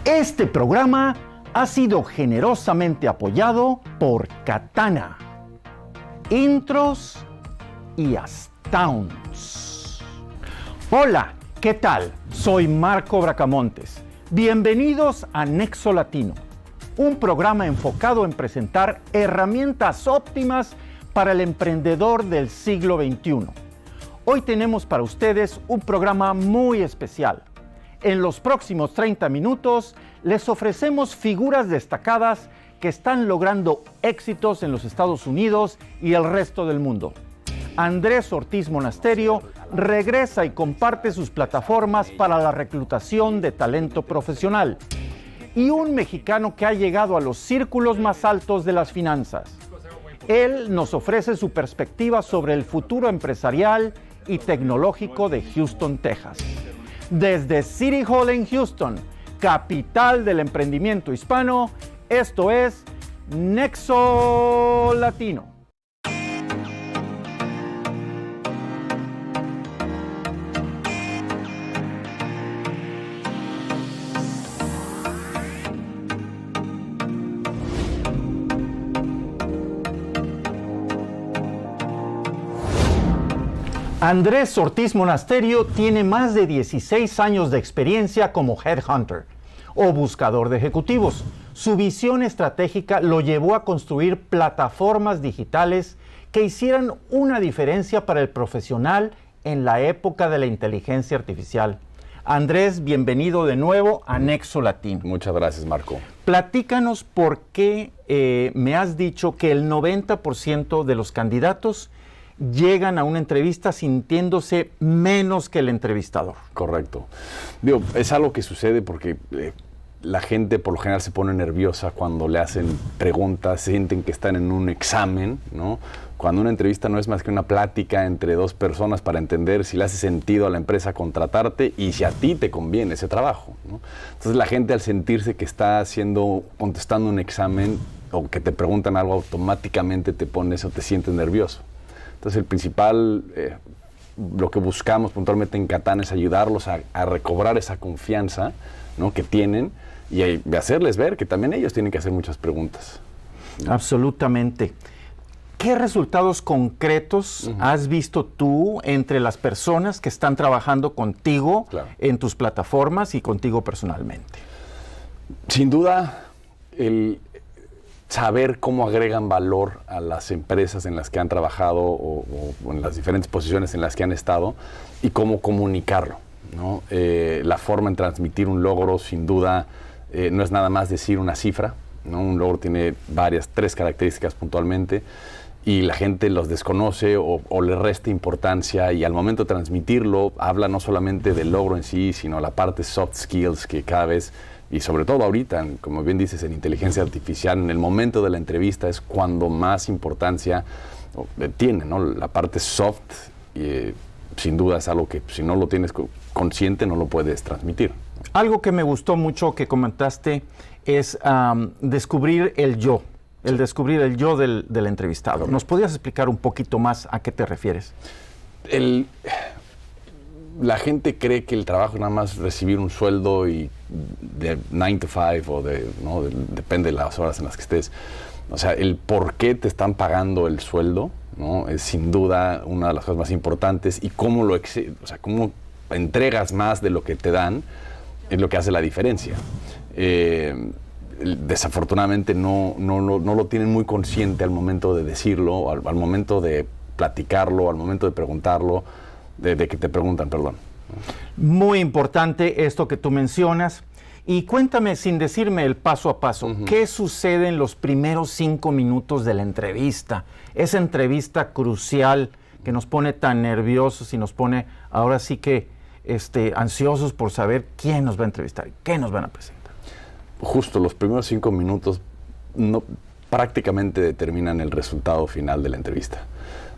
Este programa ha sido generosamente apoyado por Katana, Intros y Astounds. Hola, ¿qué tal? Soy Marco Bracamontes. Bienvenidos a Nexo Latino, un programa enfocado en presentar herramientas óptimas para el emprendedor del siglo XXI. Hoy tenemos para ustedes un programa muy especial. En los próximos 30 minutos les ofrecemos figuras destacadas que están logrando éxitos en los Estados Unidos y el resto del mundo. Andrés Ortiz Monasterio regresa y comparte sus plataformas para la reclutación de talento profesional. Y un mexicano que ha llegado a los círculos más altos de las finanzas. Él nos ofrece su perspectiva sobre el futuro empresarial y tecnológico de Houston, Texas. Desde City Hall en Houston, capital del emprendimiento hispano, esto es Nexo Latino. Andrés Ortiz Monasterio tiene más de 16 años de experiencia como headhunter o buscador de ejecutivos. Su visión estratégica lo llevó a construir plataformas digitales que hicieran una diferencia para el profesional en la época de la inteligencia artificial. Andrés, bienvenido de nuevo a Nexo Latino. Muchas gracias, Marco. Platícanos por qué me has dicho que el 90% de los candidatos llegan a una entrevista sintiéndose menos que el entrevistador. Correcto. Digo, es algo que sucede porque la gente por lo general se pone nerviosa cuando le hacen preguntas, sienten que están en un examen, ¿no? Cuando una entrevista no es más que una plática entre dos personas para entender si le hace sentido a la empresa contratarte y si a ti te conviene ese trabajo, ¿no? Entonces la gente, al sentirse que está contestando un examen o que te preguntan algo, automáticamente te pones o te sientes nervioso. Entonces el principal, lo que buscamos puntualmente en Katana es ayudarlos a recobrar esa confianza, ¿no?, que tienen y hacerles ver que también ellos tienen que hacer muchas preguntas, ¿no? Absolutamente. ¿Qué resultados concretos has visto tú entre las personas que están trabajando contigo en tus plataformas y contigo personalmente? Sin duda, el saber cómo agregan valor a las empresas en las que han trabajado o en las diferentes posiciones en las que han estado y cómo comunicarlo, ¿no? La forma en transmitir un logro, sin duda, no es nada más decir una cifra, ¿no? Un logro tiene tres características puntualmente y la gente los desconoce o le resta importancia, y al momento de transmitirlo habla no solamente del logro en sí, sino la parte soft skills que cada vez, y sobre todo ahorita, como bien dices, en inteligencia artificial, en el momento de la entrevista es cuando más importancia tiene, ¿no? La parte soft, sin duda es algo que si no lo tienes consciente no lo puedes transmitir. Algo que me gustó mucho que comentaste es descubrir el yo, descubrir el yo del entrevistado. Correcto. ¿Nos podrías explicar un poquito más a qué te refieres? La gente cree que el trabajo es nada más recibir un sueldo y de 9 to 5 ¿no? Depende de las horas en las que estés. O sea, el por qué te están pagando el sueldo, ¿no?, es sin duda una de las cosas más importantes, y cómo cómo entregas más de lo que te dan es lo que hace la diferencia. Desafortunadamente no lo tienen muy consciente al momento de decirlo, al momento de platicarlo, al momento de preguntarlo, de que te preguntan, perdón. Muy importante esto que tú mencionas. Y cuéntame, sin decirme el paso a paso, ¿qué sucede en los primeros 5 minutos de la entrevista? Esa entrevista crucial que nos pone tan nerviosos y nos pone ahora sí que ansiosos por saber quién nos va a entrevistar y qué nos van a presentar. Justo los primeros 5 minutos prácticamente determinan el resultado final de la entrevista.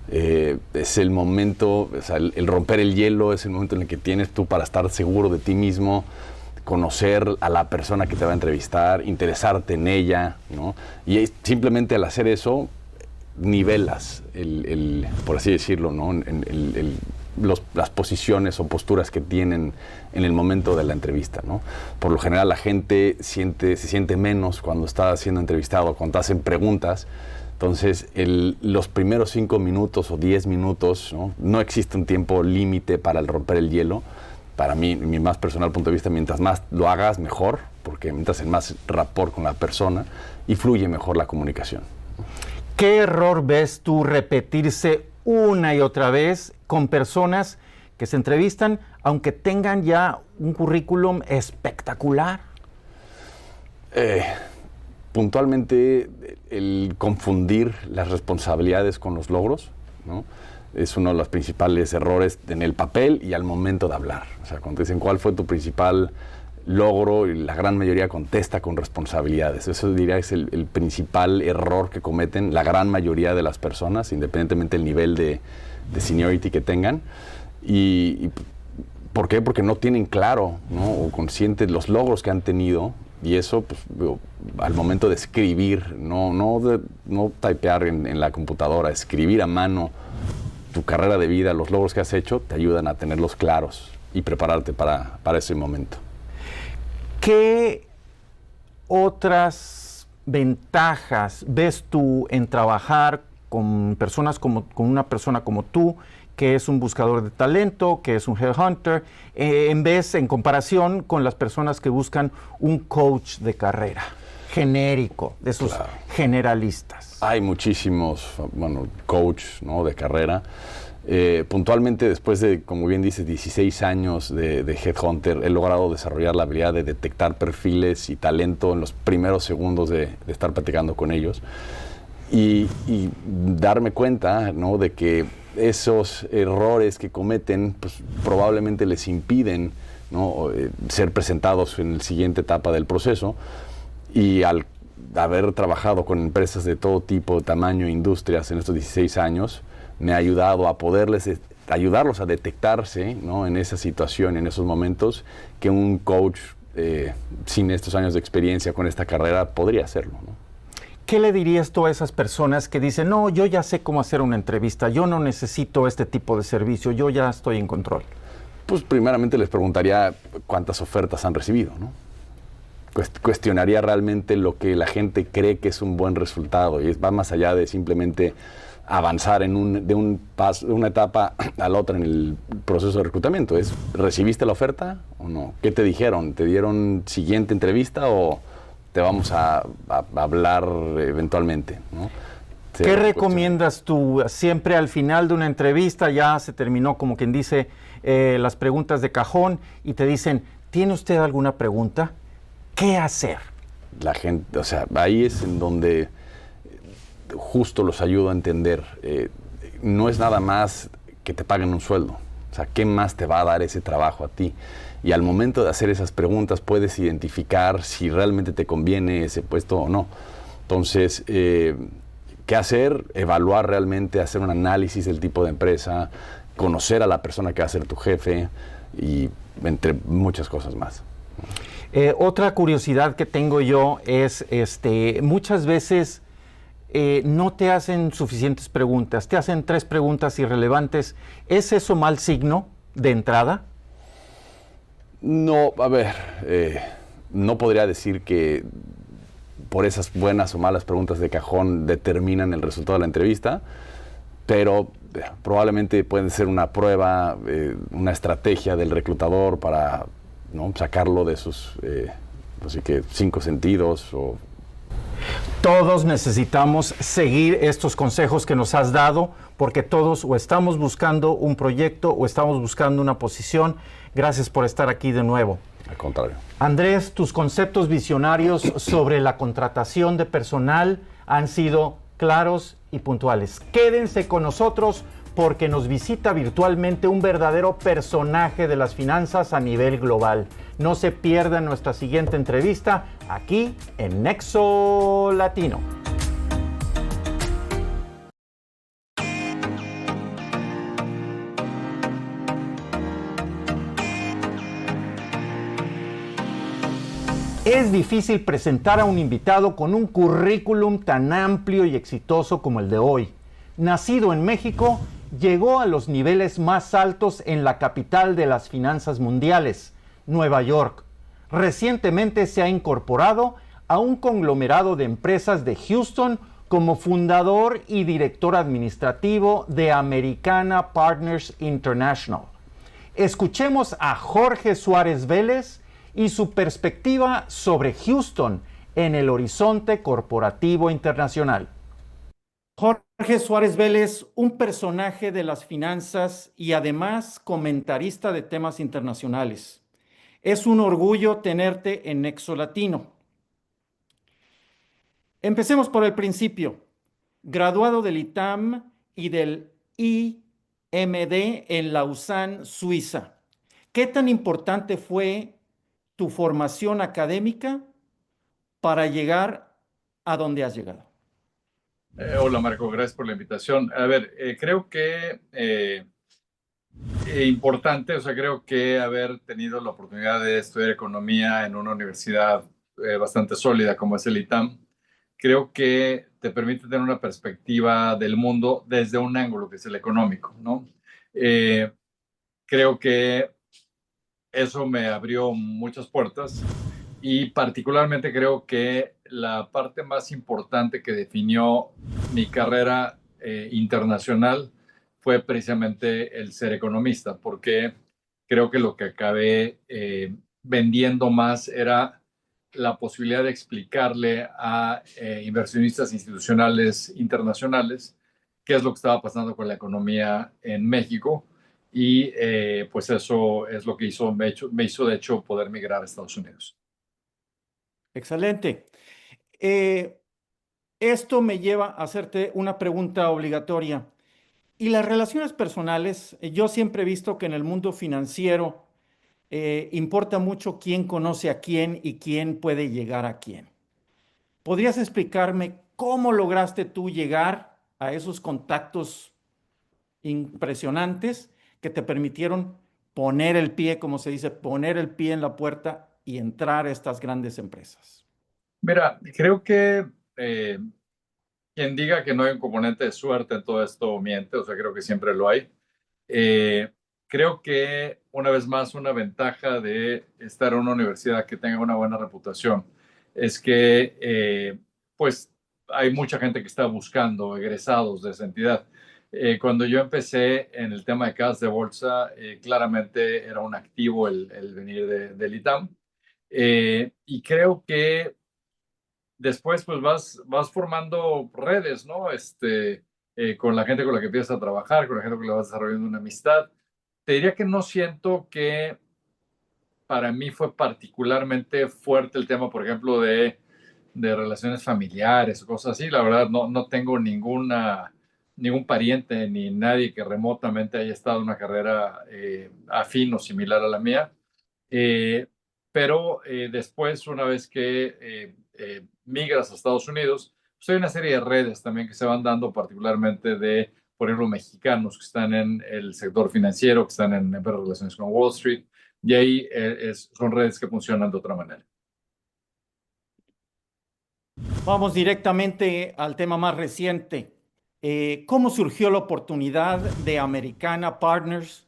Es el momento, o sea, el romper el hielo, es el momento en el que tienes tú para estar seguro de ti mismo, conocer a la persona que te va a entrevistar, interesarte en ella, ¿no? Y simplemente al hacer eso, nivelas por así decirlo, ¿no?, las posiciones o posturas que tienen en el momento de la entrevista, ¿no? Por lo general la gente se siente menos cuando está siendo entrevistado, cuando hacen preguntas. Entonces, los primeros 5 minutos o 10 minutos, no existe un tiempo límite para el romper el hielo. Para mí, mi más personal punto de vista, mientras más lo hagas, mejor, porque mientras en más rapport con la persona y fluye mejor la comunicación. ¿Qué error ves tú repetirse una y otra vez con personas que se entrevistan, aunque tengan ya un currículum espectacular? Puntualmente, el confundir las responsabilidades con los logros, ¿no? Es uno de los principales errores en el papel y al momento de hablar. O sea, cuando te dicen cuál fue tu principal logro, y la gran mayoría contesta con responsabilidades. Eso diría es el principal error que cometen la gran mayoría de las personas, independientemente del nivel de seniority que tengan. ¿Y por qué? Porque no tienen claro, ¿no? O conscientes los logros que han tenido. Y eso, pues, al momento de escribir, no typear en la computadora, escribir a mano tu carrera de vida, los logros que has hecho, te ayudan a tenerlos claros y prepararte para ese momento. ¿Qué otras ventajas ves tú en trabajar con personas con una persona como tú, que es un buscador de talento, que es un headhunter, en comparación con las personas que buscan un coach de carrera, genérico, de esos generalistas? Hay muchísimos, coach, ¿no?, de carrera. Puntualmente, después de, como bien dices, 16 años de headhunter, he logrado desarrollar la habilidad de detectar perfiles y talento en los primeros segundos de estar platicando con ellos y darme cuenta, ¿no?, de que esos errores que cometen, pues, probablemente les impiden, ¿no?, ser presentados en la siguiente etapa del proceso. Y al haber trabajado con empresas de todo tipo, tamaño, industrias en estos 16 años, me ha ayudado a ayudarlos a detectarse, ¿no?, en esa situación, en esos momentos, que un coach sin estos años de experiencia con esta carrera podría hacerlo, ¿no? ¿Qué le dirías tú a esas personas que dicen, no, yo ya sé cómo hacer una entrevista, yo no necesito este tipo de servicio, yo ya estoy en control? Pues primeramente les preguntaría cuántas ofertas han recibido, ¿no? Cuestionaría realmente lo que la gente cree que es un buen resultado y va más allá de simplemente avanzar de una etapa a la otra en el proceso de reclutamiento. ¿Recibiste la oferta o no? ¿Qué te dijeron? ¿Te dieron siguiente entrevista o te vamos a hablar eventualmente, ¿no? ¿Qué recomiendas tú? Siempre al final de una entrevista ya se terminó, como quien dice, las preguntas de cajón y te dicen, ¿tiene usted alguna pregunta? ¿Qué hacer? La gente, ahí es en donde justo los ayudo a entender. No es nada más que te paguen un sueldo. O sea, ¿qué más te va a dar ese trabajo a ti? Y al momento de hacer esas preguntas puedes identificar si realmente te conviene ese puesto o no. Entonces, ¿qué hacer? Evaluar realmente, hacer un análisis del tipo de empresa, conocer a la persona que va a ser tu jefe y entre muchas cosas más. Otra curiosidad que tengo yo es, muchas veces no te hacen suficientes preguntas, te hacen 3 preguntas irrelevantes. ¿Es eso mal signo de entrada? No, a ver, no podría decir que por esas buenas o malas preguntas de cajón determinan el resultado de la entrevista, pero probablemente pueden ser una prueba, una estrategia del reclutador para, ¿no?, sacarlo de sus 5 sentidos. Todos necesitamos seguir estos consejos que nos has dado, porque todos o estamos buscando un proyecto o estamos buscando una posición. Gracias por estar aquí de nuevo. Al contrario. Andrés, tus conceptos visionarios sobre la contratación de personal han sido claros y puntuales. Quédense con nosotros porque nos visita virtualmente un verdadero personaje de las finanzas a nivel global. No se pierdan nuestra siguiente entrevista aquí en Nexo Latino. Es difícil presentar a un invitado con un currículum tan amplio y exitoso como el de hoy. Nacido en México, llegó a los niveles más altos en la capital de las finanzas mundiales, Nueva York. Recientemente se ha incorporado a un conglomerado de empresas de Houston como fundador y director administrativo de Americana Partners International. Escuchemos a Jorge Suárez Vélez y su perspectiva sobre Houston en el horizonte corporativo internacional. Jorge Suárez Vélez, un personaje de las finanzas y además comentarista de temas internacionales. Es un orgullo tenerte en Nexo Latino. Empecemos por el principio. Graduado del ITAM y del IMD en Lausanne, Suiza. ¿Qué tan importante fue tu formación académica para llegar a donde has llegado? Hola Marco, gracias por la invitación. A ver, creo que importante, o sea, creo que haber tenido la oportunidad de estudiar economía en una universidad bastante sólida como es el ITAM, creo que te permite tener una perspectiva del mundo desde un ángulo que es el económico, ¿no? Creo que eso me abrió muchas puertas y particularmente creo que la parte más importante que definió mi carrera internacional fue precisamente el ser economista, porque creo que lo que acabé vendiendo más era la posibilidad de explicarle a inversionistas institucionales internacionales qué es lo que estaba pasando con la economía en México. Y pues eso es lo que me hizo de hecho poder migrar a Estados Unidos. Excelente. Esto me lleva a hacerte una pregunta obligatoria. ¿Y las relaciones personales? Yo siempre he visto que en el mundo financiero importa mucho quién conoce a quién y quién puede llegar a quién. ¿Podrías explicarme cómo lograste tú llegar a esos contactos impresionantes que te permitieron poner el pie, como se dice, poner el pie en la puerta y entrar a estas grandes empresas? Mira, creo que quien diga que no hay un componente de suerte en todo esto miente, o sea, creo que siempre lo hay. Creo que una vez más una ventaja de estar en una universidad que tenga una buena reputación es que pues hay mucha gente que está buscando egresados de esa entidad. Cuando yo empecé en el tema de casas de bolsa, claramente era un activo el venir del ITAM. Y creo que después pues vas formando redes, ¿no? Con la gente con la que empiezas a trabajar, con la gente con la que vas desarrollando una amistad. Te diría que no siento que para mí fue particularmente fuerte el tema, por ejemplo, de relaciones familiares o cosas así. La verdad, no tengo ningún pariente ni nadie que remotamente haya estado en una carrera afín o similar a la mía. Pero después, una vez que migras a Estados Unidos, pues hay una serie de redes también que se van dando, particularmente de, por ejemplo, mexicanos que están en el sector financiero, que están en relaciones con Wall Street, y ahí son redes que funcionan de otra manera. Vamos directamente al tema más reciente. ¿Cómo surgió la oportunidad de Americana Partners?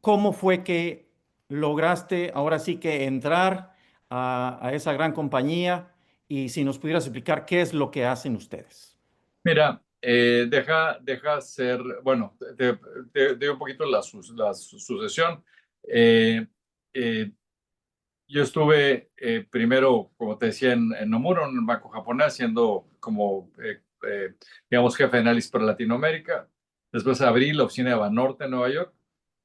¿Cómo fue que lograste ahora sí que entrar a esa gran compañía? Y si nos pudieras explicar qué es lo que hacen ustedes. Mira, deja ser, bueno, te digo un poquito la sucesión. Yo estuve primero, como te decía, en Nomura, en un banco japonés, siendo como, digamos, jefe de análisis para Latinoamérica. Después abrí la oficina de Banorte en Nueva York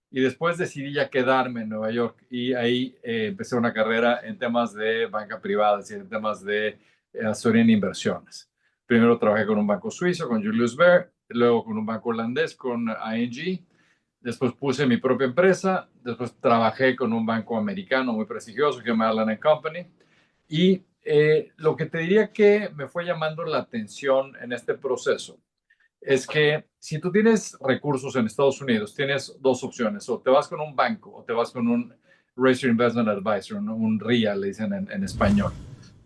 y después decidí ya quedarme en Nueva York y ahí empecé una carrera en temas de banca privada, es decir, en temas de asesoría en inversiones. Primero trabajé con un banco suizo, con Julius Baer, luego con un banco holandés, con ING. Después puse mi propia empresa, después trabajé con un banco americano muy prestigioso que se llama Allen Company. Y lo que te diría que me fue llamando la atención en este proceso es que si tú tienes recursos en Estados Unidos, tienes dos opciones, o te vas con un banco o te vas con un Registered Investment Advisor, ¿no? Un RIA, le dicen en español.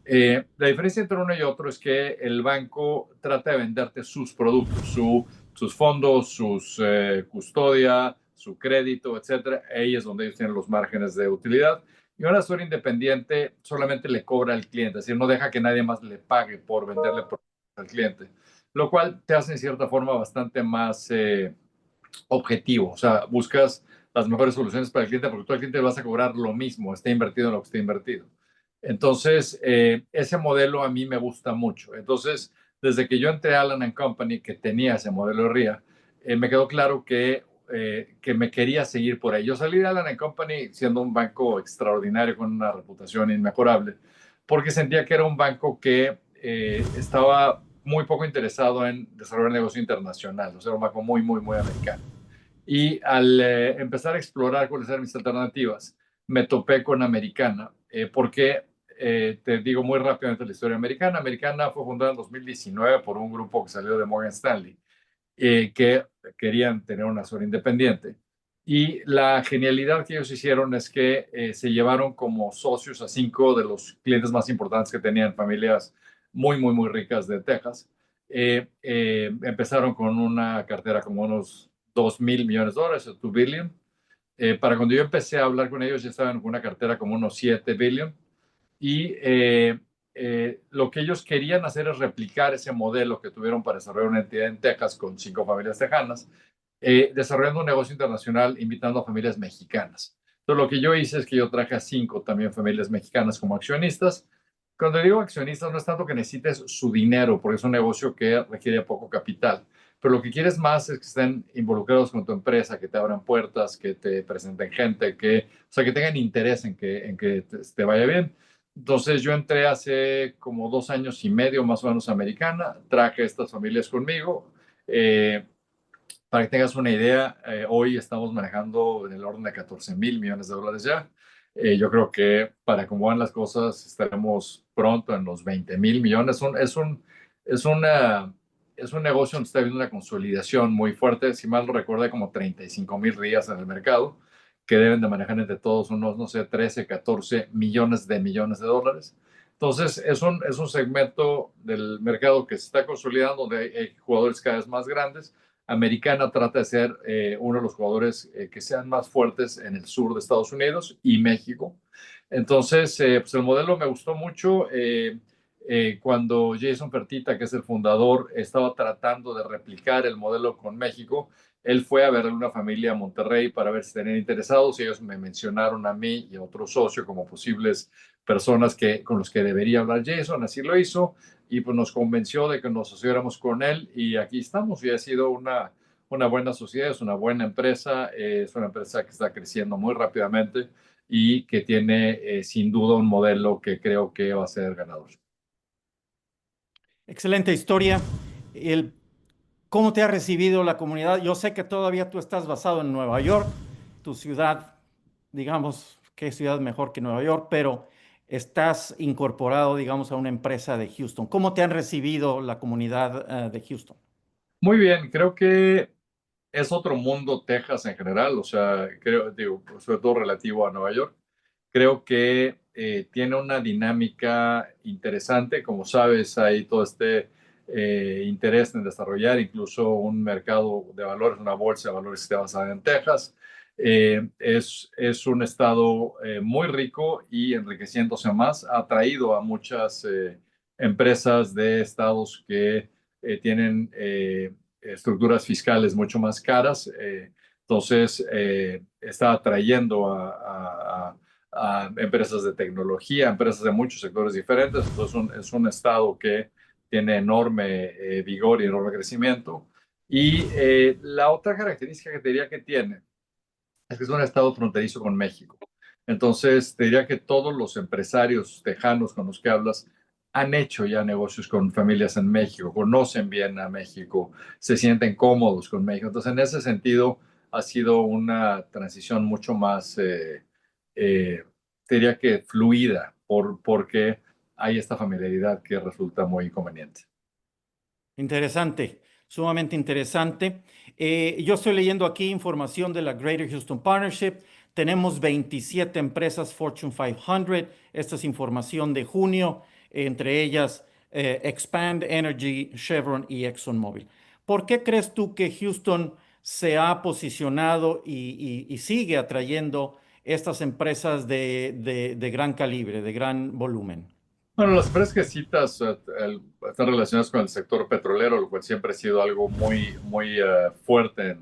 La diferencia entre uno y otro es que el banco trata de venderte sus productos, su sus fondos, sus custodia, su crédito, etcétera. Ahí es donde ellos tienen los márgenes de utilidad. Y una asesor independiente solamente le cobra al cliente, es decir, no deja que nadie más le pague por venderle al cliente, lo cual te hace en cierta forma bastante más objetivo. O sea, buscas las mejores soluciones para el cliente porque tú al cliente le vas a cobrar lo mismo, esté invertido en lo que esté invertido. Entonces, ese modelo a mí me gusta mucho. Entonces, desde que yo entré a Allen Company, que tenía ese modelo de RIA, me quedó claro que me quería seguir por ahí. Yo salí de Allen Company siendo un banco extraordinario con una reputación inmejorable, porque sentía que era un banco que estaba muy poco interesado en desarrollar negocio internacional, o sea, un banco muy, muy, muy americano. Y al empezar a explorar cuáles eran mis alternativas, me topé con Americana, porque te digo muy rápidamente la historia americana. Americana fue fundada en 2019 por un grupo que salió de Morgan Stanley, que querían tener una zona independiente. Y la genialidad que ellos hicieron es que se llevaron como socios a 5 de los clientes más importantes que tenían, familias muy, muy, muy ricas de Texas. Empezaron con una cartera como unos $2,000 millones, o 2 billion. Para cuando yo empecé a hablar con ellos, ya estaban con una cartera como unos 7 billion. Y lo que ellos querían hacer es replicar ese modelo que tuvieron para desarrollar una entidad en Texas con 5 familias tejanas, desarrollando un negocio internacional invitando a familias mexicanas. Entonces, lo que yo hice es que yo traje a 5 también familias mexicanas como accionistas. Cuando digo accionistas, no es tanto que necesites su dinero, porque es un negocio que requiere poco capital, pero lo que quieres más es que estén involucrados con tu empresa, que te abran puertas, que te presenten gente, o sea, que tengan interés en que te vaya bien. Entonces yo entré hace como 2 años y medio más o menos a Americana, traje a estas familias conmigo. Para que tengas una idea, hoy estamos manejando en el orden de $14,000 millones ya. Yo creo que para cómo van las cosas estaremos pronto en los 20,000 millones. Es un negocio donde está habiendo una consolidación muy fuerte. Si mal no recuerdo, hay como 35,000 RIAs en el mercado que deben de manejar entre todos unos, no sé, 13, 14 millones de dólares. Entonces, es un segmento del mercado que se está consolidando, donde hay jugadores cada vez más grandes. Americana trata de ser uno de los jugadores que sean más fuertes en el sur de Estados Unidos y México. Entonces, pues el modelo me gustó mucho. Cuando Jason Fertitta, que es el fundador, estaba tratando de replicar el modelo con México, él fue a ver a una familia a Monterrey para ver si tenían interesados y ellos me mencionaron a mí y a otro socio como posibles personas con los que debería hablar Jason. Así lo hizo y pues nos convenció de que nos asociáramos con él y aquí estamos. Y ha sido una buena sociedad, es una buena empresa, es una empresa que está creciendo muy rápidamente y que tiene sin duda un modelo que creo que va a ser ganador. Excelente historia. ¿Cómo te ha recibido la comunidad? Yo sé que todavía tú estás basado en Nueva York, tu ciudad, digamos, qué ciudad mejor que Nueva York, pero estás incorporado, digamos, a una empresa de Houston. ¿Cómo te han recibido la comunidad de Houston? Muy bien, creo que es otro mundo Texas en general, o sea, creo, digo, sobre todo relativo a Nueva York. Creo que tiene una dinámica interesante. Como sabes, hay todo este interés en desarrollar incluso un mercado de valores, una bolsa de valores que esté basada en Texas. Es un estado muy rico y enriqueciéndose más. Ha atraído a muchas empresas de estados que tienen estructuras fiscales mucho más caras. Entonces, está atrayendo a empresas de tecnología, empresas de muchos sectores diferentes. Entonces, es un estado que tiene enorme vigor y enorme crecimiento. Y la otra característica que te diría que tiene es que es un estado fronterizo con México. Entonces, te diría que todos los empresarios tejanos con los que hablas han hecho ya negocios con familias en México, conocen bien a México, se sienten cómodos con México. Entonces, en ese sentido, ha sido una transición mucho más, te diría que fluida, porque hay esta familiaridad que resulta muy conveniente. Interesante, sumamente interesante. Yo estoy leyendo aquí información de la Greater Houston Partnership. Tenemos 27 empresas Fortune 500. Esta es información de junio, entre ellas Expand Energy, Chevron y ExxonMobil. ¿Por qué crees tú que Houston se ha posicionado y sigue atrayendo estas empresas de gran calibre, de gran volumen? Bueno, las empresas que citas están relacionadas con el sector petrolero, lo cual siempre ha sido algo muy fuerte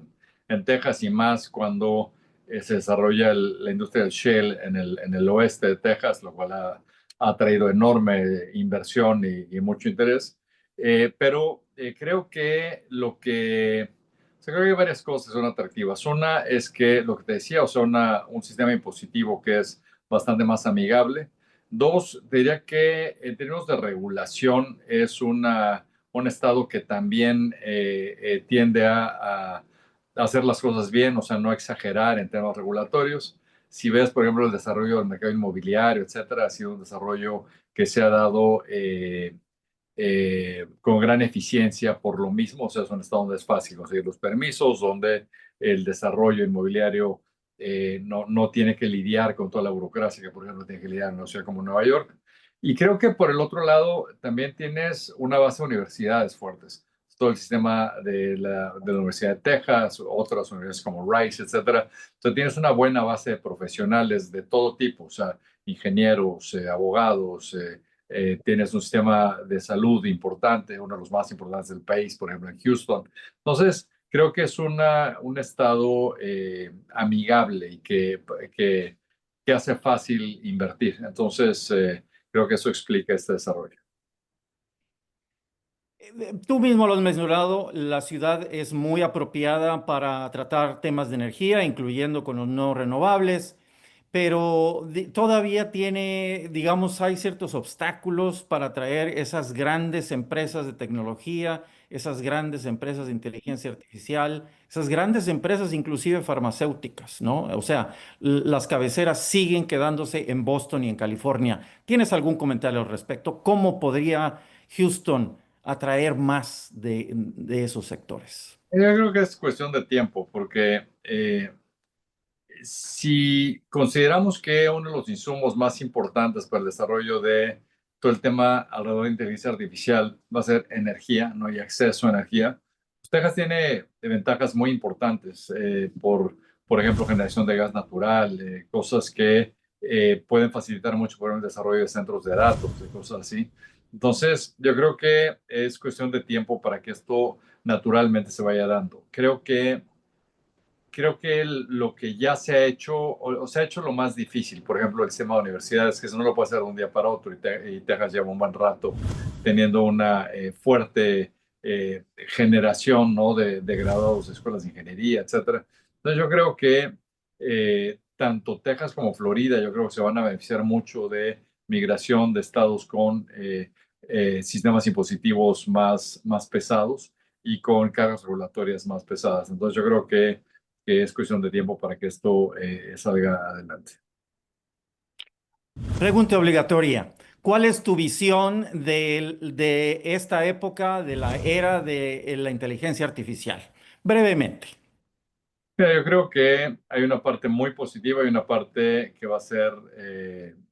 en Texas y más cuando se desarrolla la industria del shale en el oeste de Texas, lo cual ha traído enorme inversión y mucho interés. Pero creo que o sea, creo que hay varias cosas que son atractivas. Una es que lo que te decía, o sea, un sistema impositivo que es bastante más amigable. Dos, diría que en términos de regulación es un estado que también tiende a hacer las cosas bien, o sea, no exagerar en temas regulatorios. Si ves, por ejemplo, el desarrollo del mercado inmobiliario, etcétera, ha sido un desarrollo que se ha dado con gran eficiencia por lo mismo, o sea, es un estado donde es fácil conseguir los permisos, donde el desarrollo inmobiliario no tiene que lidiar con toda la burocracia que, por ejemplo, tiene que lidiar en una ciudad como Nueva York. Y creo que por el otro lado también tienes una base de universidades fuertes. Todo el sistema de la Universidad de Texas, otras universidades como Rice, etcétera. Entonces tienes una buena base de profesionales de todo tipo, o sea, ingenieros, abogados, tienes un sistema de salud importante, uno de los más importantes del país, por ejemplo, en Houston. Entonces, creo que es un estado amigable y que hace fácil invertir. Entonces, creo que eso explica este desarrollo. Tú mismo lo has mencionado, la ciudad es muy apropiada para tratar temas de energía, incluyendo con los no renovables, pero todavía tiene, digamos, hay ciertos obstáculos para atraer esas grandes empresas de tecnología, esas grandes empresas de inteligencia artificial, esas grandes empresas inclusive farmacéuticas, ¿no? O sea, las cabeceras siguen quedándose en Boston y en California. ¿Tienes algún comentario al respecto? ¿Cómo podría Houston atraer más de esos sectores? Yo creo que es cuestión de tiempo, porque si consideramos que uno de los insumos más importantes para el desarrollo de todo el tema alrededor de inteligencia artificial va a ser energía, no hay acceso a energía, pues Texas tiene ventajas muy importantes por ejemplo, generación de gas natural, cosas que pueden facilitar mucho por el desarrollo de centros de datos y cosas así. Entonces, yo creo que es cuestión de tiempo para que esto naturalmente se vaya dando. Creo que lo que ya se ha hecho, o se ha hecho lo más difícil, por ejemplo, el sistema de universidades, que eso no lo puede hacer de un día para otro, y Texas lleva un buen rato teniendo una fuerte generación, ¿no? de graduados de escuelas de ingeniería, etcétera. Entonces yo creo que tanto Texas como Florida, yo creo que se van a beneficiar mucho de migración de estados con sistemas impositivos más pesados y con cargas regulatorias más pesadas. Entonces yo creo que es cuestión de tiempo para que esto salga adelante. Pregunta obligatoria. ¿Cuál es tu visión de esta época, de la era de la inteligencia artificial? Brevemente. Mira, yo creo que hay una parte muy positiva y una parte que va a ser,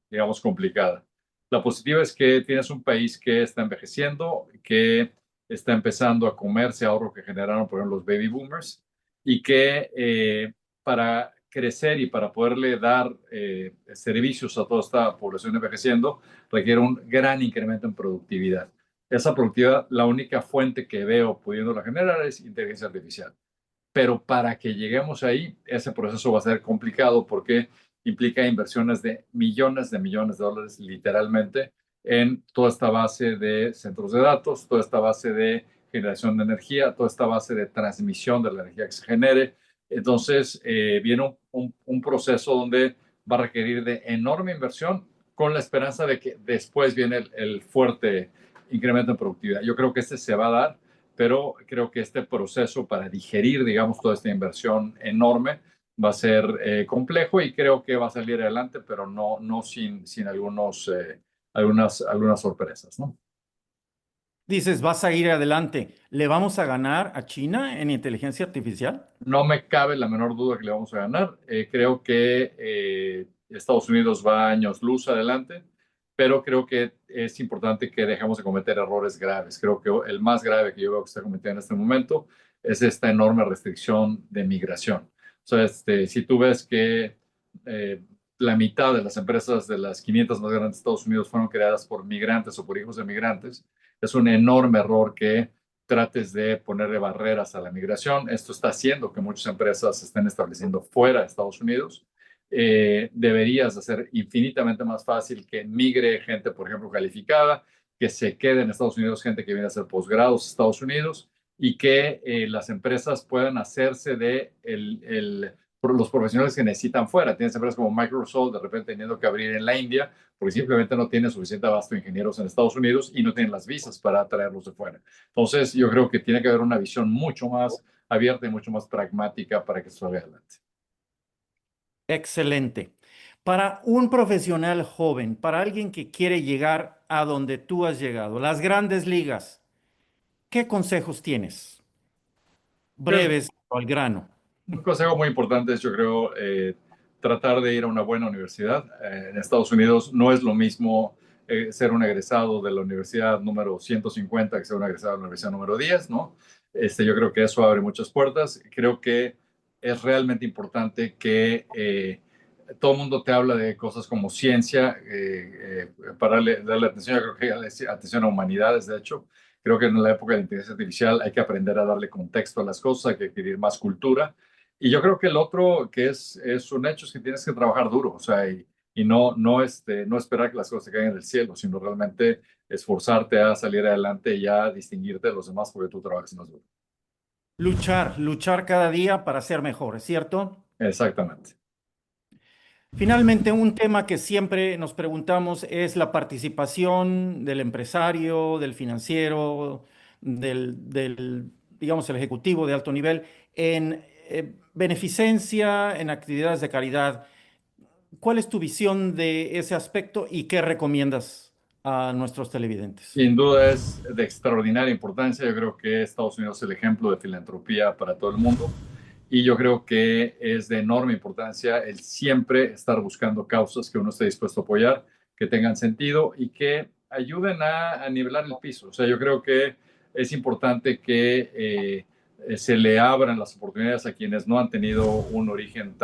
digamos, complicada. La positiva es que tienes un país que está envejeciendo, que está empezando a comerse ahorro que generaron, por ejemplo, los baby boomers, y que para crecer y para poderle dar servicios a toda esta población envejeciendo, requiere un gran incremento en productividad. Esa productividad, la única fuente que veo pudiéndola generar es inteligencia artificial. Pero para que lleguemos ahí, ese proceso va a ser complicado porque implica inversiones de millones de dólares, literalmente, en toda esta base de centros de datos, toda esta base de generación de energía, toda esta base de transmisión de la energía que se genere. Entonces, viene un proceso donde va a requerir de enorme inversión con la esperanza de que después viene el fuerte incremento en productividad. Yo creo que este se va a dar, pero creo que este proceso para digerir, digamos, toda esta inversión enorme va a ser complejo y creo que va a salir adelante, pero no sin algunas sorpresas, ¿no? Dices, vas a ir adelante. ¿Le vamos a ganar a China en inteligencia artificial? No me cabe la menor duda que le vamos a ganar. Creo que Estados Unidos va años luz adelante. pero creo que es importante que dejemos de cometer errores graves. Creo que el más grave que yo veo que está cometiendo en este momento es esta enorme restricción de migración. O sea, si tú ves que la mitad de las empresas de las 500 más grandes de Estados Unidos fueron creadas por migrantes o por hijos de migrantes, es un enorme error que trates de ponerle barreras a la migración. Esto está haciendo que muchas empresas se estén estableciendo fuera de Estados Unidos. Deberías hacer infinitamente más fácil que migre gente, por ejemplo, calificada, que se quede en Estados Unidos gente que viene a hacer posgrados en Estados Unidos y que las empresas puedan hacerse de los profesionales que necesitan fuera. Tienes empresas como Microsoft de repente teniendo que abrir en la India porque simplemente no tiene suficiente abasto de ingenieros en Estados Unidos y no tienen las visas para traerlos de fuera. Entonces, yo creo que tiene que haber una visión mucho más abierta y mucho más pragmática para que esto salga adelante. Excelente. Para un profesional joven, para alguien que quiere llegar a donde tú has llegado, las grandes ligas, ¿qué consejos tienes? Breves al grano. Un consejo muy importante es, yo creo, tratar de ir a una buena universidad. En Estados Unidos no es lo mismo ser un egresado de la universidad número 150 que ser un egresado de la universidad número 10, ¿no? Yo creo que eso abre muchas puertas. Creo que es realmente importante que todo el mundo te habla de cosas como ciencia, para darle atención, yo creo que darle atención a humanidades, de hecho. Creo que en la época de la inteligencia artificial hay que aprender a darle contexto a las cosas, hay que adquirir más cultura. Y yo creo que el otro que es un hecho es que tienes que trabajar duro, o sea, y no esperar que las cosas te caigan del cielo, sino realmente esforzarte a salir adelante y a distinguirte de los demás porque tú trabajas más duro. Luchar cada día para ser mejor, ¿es cierto? Exactamente. Finalmente, un tema que siempre nos preguntamos es la participación del empresario, del financiero, digamos, el ejecutivo de alto nivel en beneficencia, en actividades de caridad. ¿Cuál es tu visión de ese aspecto y qué recomiendas a nuestros televidentes? Sin duda es de extraordinaria importancia. Yo creo que Estados Unidos es el ejemplo de filantropía para todo el mundo. Y yo creo que es de enorme importancia el siempre estar buscando causas que uno esté dispuesto a apoyar, que tengan sentido y que ayuden a nivelar el piso. O sea, yo creo que es importante que se le abran las oportunidades a quienes no han tenido un origen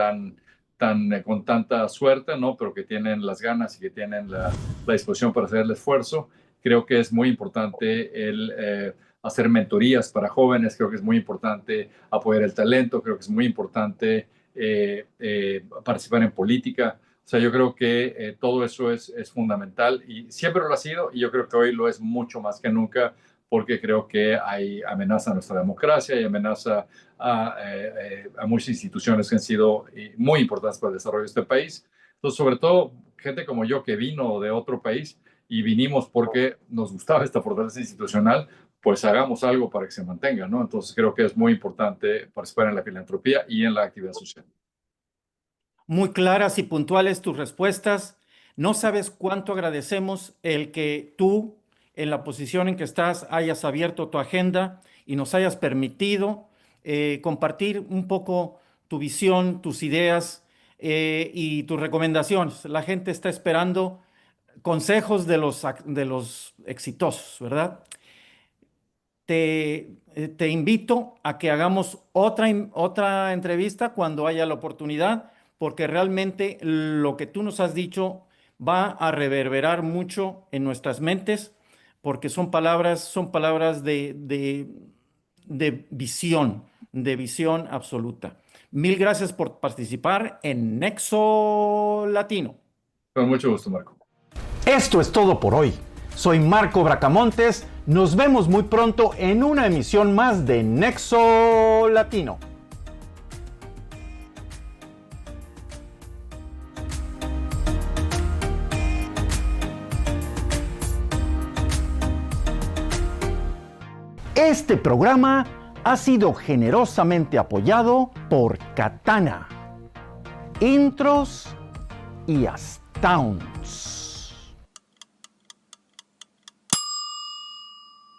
con tanta suerte, ¿no? Pero que tienen las ganas y que tienen la disposición para hacer el esfuerzo. Creo que es muy importante el hacer mentorías para jóvenes, creo que es muy importante apoyar el talento, creo que es muy importante participar en política. O sea, yo creo que todo eso es fundamental y siempre lo ha sido y yo creo que hoy lo es mucho más que nunca porque creo que hay amenaza a nuestra democracia y amenaza a muchas instituciones que han sido muy importantes para el desarrollo de este país. Entonces, sobre todo, gente como yo que vino de otro país y vinimos porque nos gustaba esta fortaleza institucional, pues hagamos algo para que se mantenga, ¿no? Entonces creo que es muy importante participar en la filantropía y en la actividad social. Muy claras y puntuales tus respuestas. No sabes cuánto agradecemos el que tú, en la posición en que estás, hayas abierto tu agenda y nos hayas permitido compartir un poco tu visión, tus ideas y tus recomendaciones. La gente está esperando consejos de los exitosos, ¿verdad? Te invito a que hagamos otra entrevista cuando haya la oportunidad, porque realmente lo que tú nos has dicho va a reverberar mucho en nuestras mentes, porque son palabras de visión absoluta. Mil gracias por participar en Nexo Latino. Con mucho gusto, Marco. Esto es todo por hoy. Soy Marco Bracamontes. Nos vemos muy pronto en una emisión más de Nexo Latino. Este programa ha sido generosamente apoyado por Katana, Intros y Astounds.